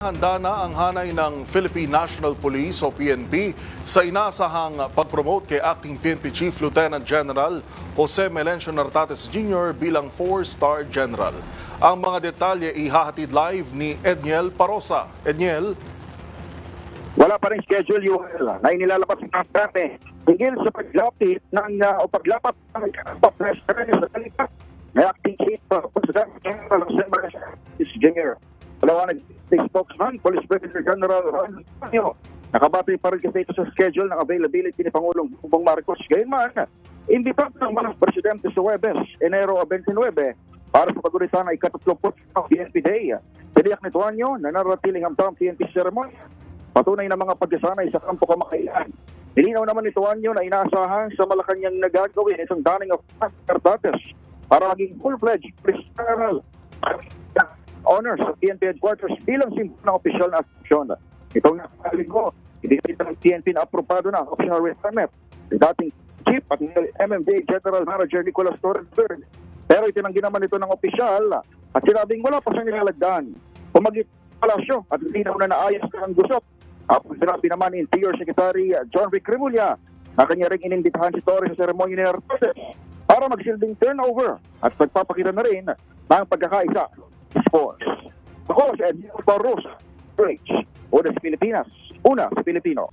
Handa na ang hanay ng Philippine National Police o PNP sa inasahang pag-promote kay Acting PNP Chief Lieutenant General Jose Melencio Nartates Jr. bilang 4-star General. Ang mga detalye ihahatid live ni Edniel Parosa. Edniel? Wala pa rin schedule, UL, na inilalabas ng dati hinggil sa paglapit ng paglapat ng president sa talika ng Acting Chief General Jose Melencio Jr. Palawanag ng spokesman, Police Brigadier General Ron Antonio. Nakabati pa rin kasi ito sa schedule ng availability ni Pangulong Bongbong Marcos. Gayunman, imbitado ng mga presidente sa Huwebes, Enero 29, para sa paguritan ay ika-30 ng PNP Day. Tiniyak ni Tuanyo na naratiling hamtang PNP ceremony. Patunay na mga pagkasanay sa kampo kamakailan. Nilinaw naman ni Tuanyo na inaasahan sa Malacanang nagagawin itong daning of Nartates para maging full-fledged personal honors sa PNP headquarters bilang simbolo ng opisyal na aksyon. Itong nakalinggo, hindi ito ng PNP na aprobado na optional retirement. Dating Chief at MMDA General Manager Nicolas Torres III. Pero itinanggi naman ito ng opisyal at sinabing wala pa siyang nilalagdaan. Pumagit palasyo at hindi na naayos ng gusot. Sinabi naman ni Interior Secretary John Vic Remulla na kanya rin inimbitahan si Torres sa seremonya ni Nartates para magsilbing turnover at pagpapakita na rin ng pagkakaisa. Sports. Ako si Edniel Parosa, Bridge, Una sa Pilipinas, Una sa Pilipino.